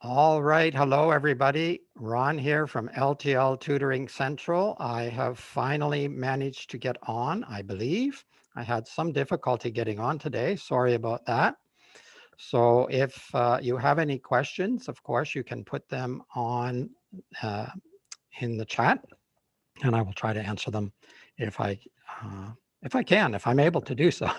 All right. Hello, everybody. Ron here from L.T.L Tutoring Central. I have finally managed to get on, I believe. I had some difficulty getting on today. Sorry about that. So if you have any questions, of course, you can put them on uh, in the chat, and I will try to answer them if I uh, if I'm able to do so.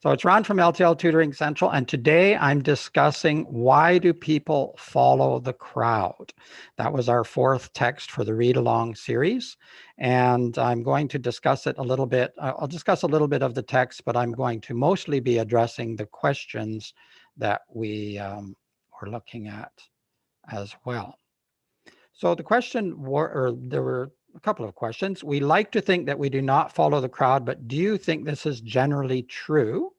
So it's Ron from L.T.L Tutoring Central, and today I'm discussing why do people follow the crowd? That was our fourth text for the read along series, and I'm going to discuss it a little bit. I'll discuss a little bit of the text, but I'm going to mostly be addressing the questions that we were looking at as well. So the question or there were a couple of questions. We like to think that we do not follow the crowd, but do you think this is generally true?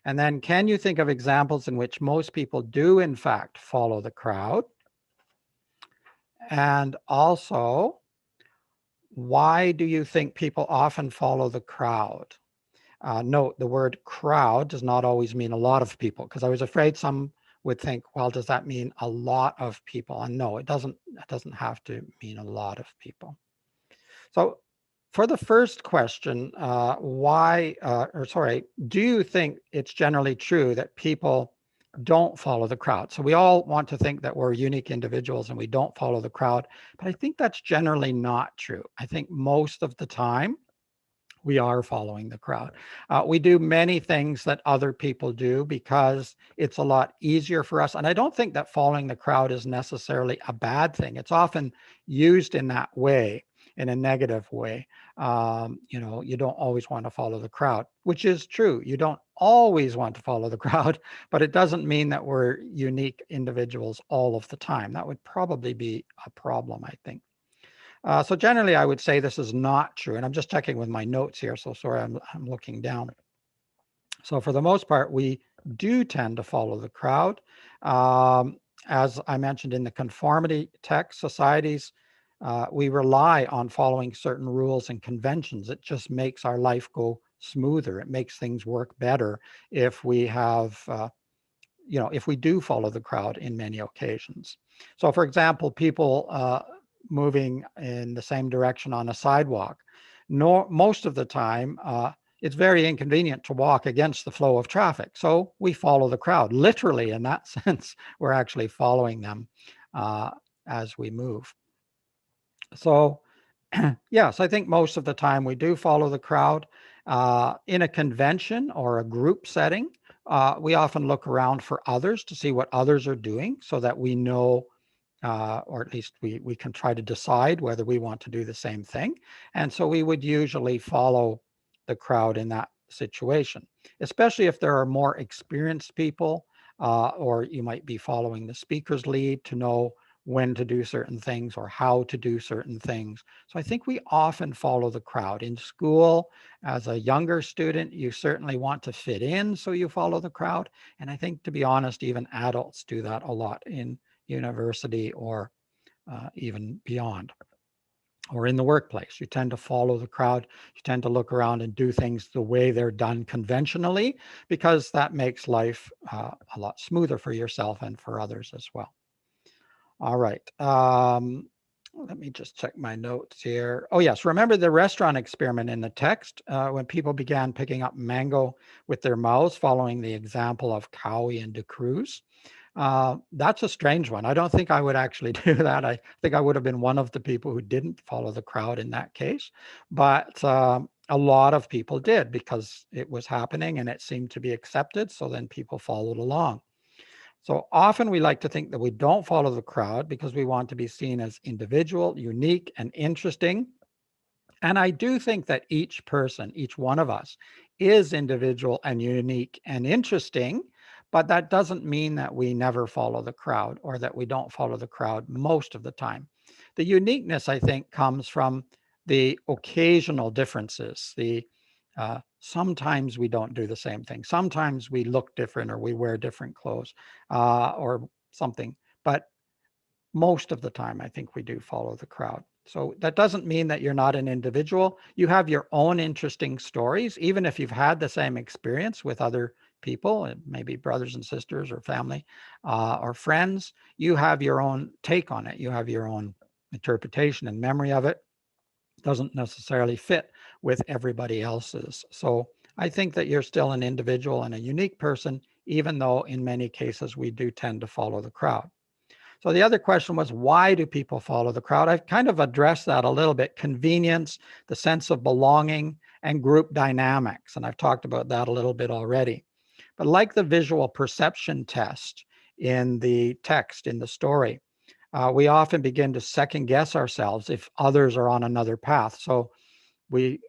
And then can you think of examples in which most people do in fact follow the crowd? And also, why do you think people often follow the crowd? Note the word crowd does not always mean a lot of people, because I was afraid some would think, well, does that mean a lot of people? And no, it doesn't have to mean a lot of people. So for the first question, do you think it's generally true that people don't follow the crowd? So we all want to think that we're unique individuals and we don't follow the crowd, but I think that's generally not true. I think most of the time we are following the crowd. We do many things that other people do because it's a lot easier for us. And I don't think that following the crowd is necessarily a bad thing. It's often used in that way, in a negative way. You don't always want to follow the crowd, which is true. You don't always want to follow the crowd, but it doesn't mean that we're unique individuals all of the time. That would probably be a problem, I think. So generally, I would say this is not true. And I'm just checking with my notes here. So sorry, I'm looking down. So for the most part, we do tend to follow the crowd. As I mentioned in the conformity tech societies, we rely on following certain rules and conventions. It just makes our life go smoother. It makes things work better if we have if we do follow the crowd in many occasions. So for example, people moving in the same direction on a sidewalk, most of the time, it's very inconvenient to walk against the flow of traffic. So we follow the crowd. Literally, in that sense, we're actually following them as we move. So yes, I think most of the time we do follow the crowd. In a convention or a group setting, we often look around for others to see what others are doing so that we know, or at least we can try to decide whether we want to do the same thing. And so we would usually follow the crowd in that situation, especially if there are more experienced people, or you might be following the speaker's lead to know when to do certain things or how to do certain things. So I think we often follow the crowd. In school, as a younger student, you certainly want to fit in, so you follow the crowd. And I think, to be honest, even adults do that a lot in university or even beyond, or in the workplace. You tend to follow the crowd. You tend to look around and do things the way they're done conventionally, because that makes life a lot smoother for yourself and for others as well. All right. Let me just check my notes here. Oh, yes. Remember the restaurant experiment in the text when people began picking up mango with their mouths, following the example of Cowie and De Cruz? That's a strange one. I don't think I would actually do that. I think I would have been one of the people who didn't follow the crowd in that case. But a lot of people did, because it was happening and it seemed to be accepted. So then people followed along. So often we like to think that we don't follow the crowd because we want to be seen as individual, unique, and interesting. And I do think that each person, each one of us, is individual and unique and interesting, but that doesn't mean that we never follow the crowd or that we don't follow the crowd most of the time. The uniqueness, I think, comes from the occasional differences. Sometimes we don't do the same thing. Sometimes we look different or we wear different clothes or something. But most of the time, I think we do follow the crowd. So that doesn't mean that you're not an individual. You have your own interesting stories, even if you've had the same experience with other people, maybe brothers and sisters or family or friends, you have your own take on it. You have your own interpretation and memory of it. Doesn't necessarily fit with everybody else's. So I think that you're still an individual and a unique person, even though in many cases we do tend to follow the crowd. So the other question was, why do people follow the crowd? I've kind of addressed that a little bit. Convenience, the sense of belonging, and group dynamics. And I've talked about that a little bit already. But like the visual perception test in the text, in the story, we often begin to second guess ourselves if others are on another path. So we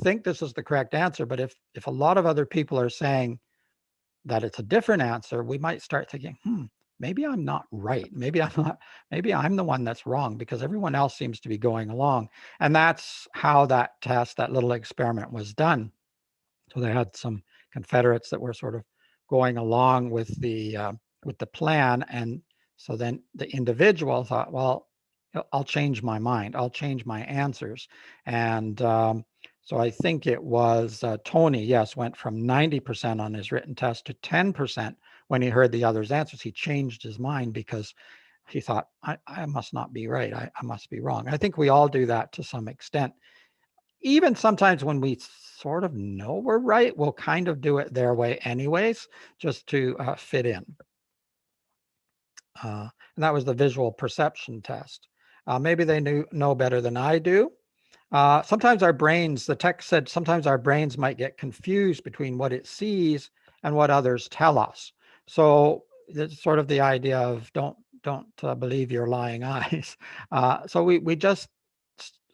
think this is the correct answer, but if a lot of other people are saying that it's a different answer, we might start thinking, maybe I'm not right. Maybe I'm the one that's wrong because everyone else seems to be going along. And that's how that test, that little experiment was done. So they had some Confederates that were sort of going along with the plan, and so then the individual thought, well, I'll change my mind. I'll change my answers, and so I think it was Tony. Yes, went from 90% on his written test to 10% when he heard the others' answers. He changed his mind because he thought, I must not be right. I must be wrong. I think we all do that to some extent. Even sometimes when we sort of know we're right, we'll kind of do it their way anyways, just to fit in. And that was the visual perception test. Maybe they know better than I do. Sometimes our brains, the text said, sometimes our brains might get confused between what it sees and what others tell us. So it's sort of the idea of don't believe your lying eyes. So we just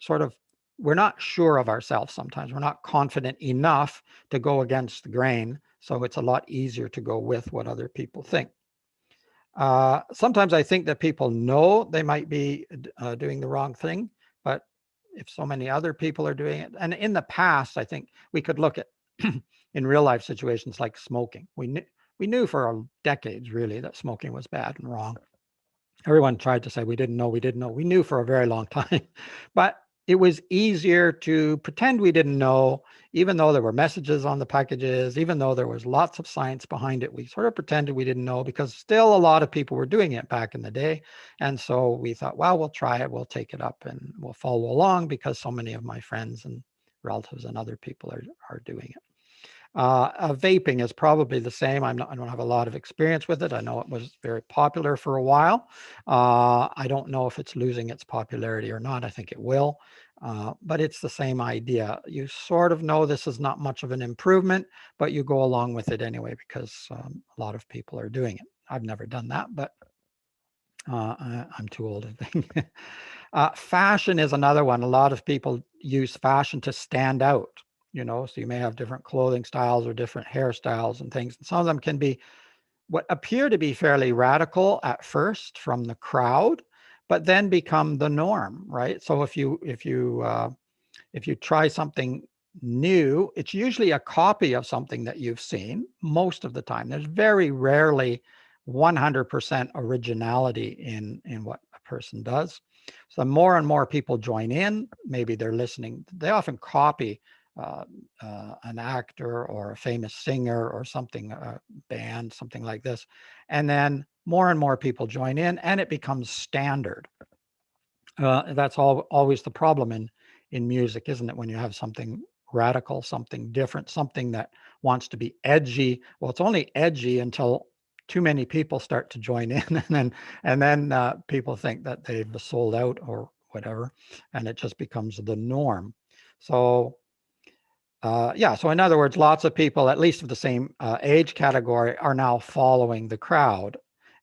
sort of, we're not sure of ourselves sometimes. We're not confident enough to go against the grain. So it's a lot easier to go with what other people think. Sometimes I think that people know they might be doing the wrong thing, but if so many other people are doing it, and in the past, I think we could look at in real life situations like smoking. We knew for decades really that smoking was bad and wrong. Everyone tried to say we didn't know. We knew for a very long time, but it was easier to pretend we didn't know, even though there were messages on the packages, even though there was lots of science behind it. We sort of pretended we didn't know because still a lot of people were doing it back in the day. And so we thought, well, we'll try it, we'll take it up, and we'll follow along because so many of my friends and relatives and other people are doing it. Vaping is probably the same. I don't have a lot of experience with it. I know it was very popular for a while. I don't know if it's losing its popularity or not. I think it will, but it's the same idea. You sort of know this is not much of an improvement, but you go along with it anyway because a lot of people are doing it. I've never done that, but I'm too old, I think. Fashion is another one. A lot of people use fashion to stand out. So you may have different clothing styles or different hairstyles and things. And some of them can be what appear to be fairly radical at first from the crowd, but then become the norm, right? So if you try something new, it's usually a copy of something that you've seen most of the time. There's very rarely 100% originality in what a person does. So more and more people join in. Maybe they're listening. They often copy an actor or a famous singer or something, a band, something like this. And then more and more people join in and it becomes standard. That's always the problem in music, isn't it? When you have something radical, something different, something that wants to be edgy. Well, it's only edgy until too many people start to join in, and then people think that they've sold out or whatever, and it just becomes the norm. So yeah, so in other words, lots of people, at least of the same age category, are now following the crowd,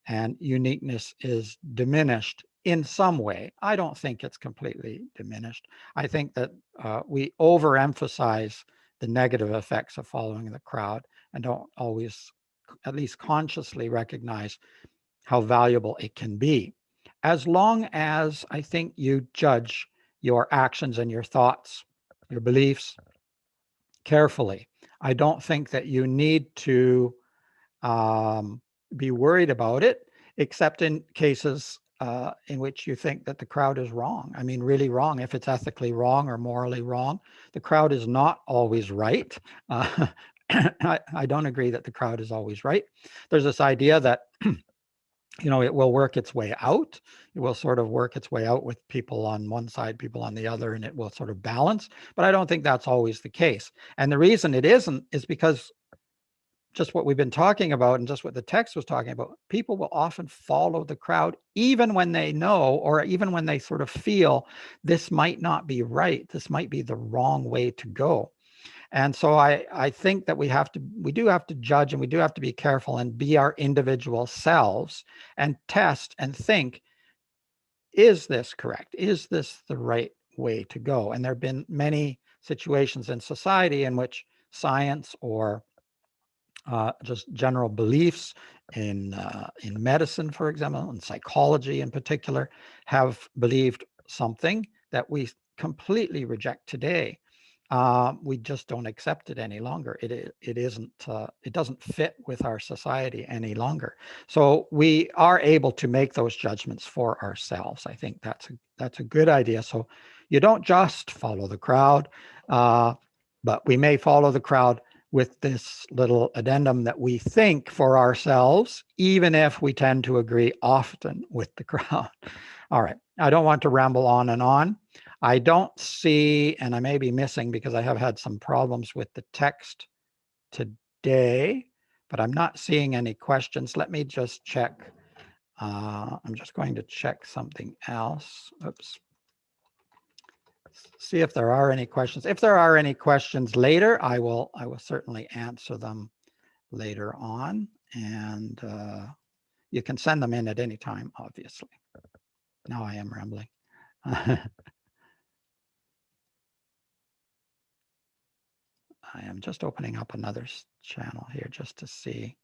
and uniqueness is diminished in some way. I don't think it's completely diminished. I think that we overemphasize the negative effects of following the crowd and don't always, at least consciously, recognize how valuable it can be. As long as I think you judge your actions and your thoughts, your beliefs, carefully. I don't think that you need to be worried about it, except in cases in which you think that the crowd is wrong. I mean, really wrong. If it's ethically wrong or morally wrong, the crowd is not always right. I don't agree that the crowd is always right. There's this idea that it will work its way out. It will sort of work its way out with people on one side, people on the other, and it will sort of balance. But I don't think that's always the case. And the reason it isn't is because just what we've been talking about and just what the text was talking about, people will often follow the crowd, even when they know, or even when they sort of feel this might not be right. This might be the wrong way to go. And so I think that we do have to judge, and we do have to be careful and be our individual selves and test and think, is this correct? Is this the right way to go? And there have been many situations in society in which science or just general beliefs in medicine, for example, and psychology in particular, have believed something that we completely reject today. We just don't accept it any longer. It isn't. It doesn't fit with our society any longer. So we are able to make those judgments for ourselves. I think that's a good idea. So you don't just follow the crowd, but we may follow the crowd with this little addendum that we think for ourselves, even if we tend to agree often with the crowd. All right. I don't want to ramble on and on. I don't see, and I may be missing because I have had some problems with the text today, but I'm not seeing any questions. Let me just check. I'm just going to check something else. Oops. See if there are any questions. If there are any questions later, I will certainly answer them later on, and you can send them in at any time, obviously. Now I am rambling. I am just opening up another channel here just to see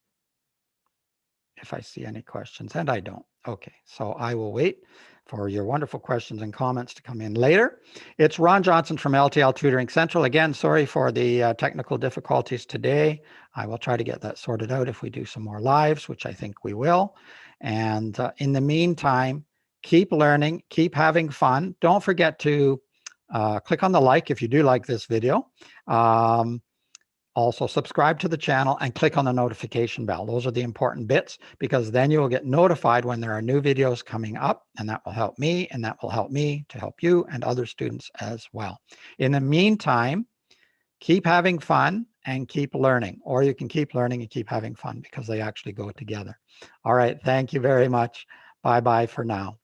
if I see any questions, and I don't. Okay, so I will wait for your wonderful questions and comments to come in later. It's Ron Johnson from L.T.L Tutoring Central. Again, sorry for the technical difficulties today. I will try to get that sorted out if we do some more lives, which I think we will. And in the meantime, keep learning, keep having fun. Don't forget to click on the like if you do like this video. Also subscribe to the channel and click on the notification bell. Those are the important bits, because then you will get notified when there are new videos coming up, and that will help me, and that will help me to help you and other students as well. In the meantime, keep having fun and keep learning, or you can keep learning and keep having fun, because they actually go together. All right. Thank you very much. Bye-bye for now.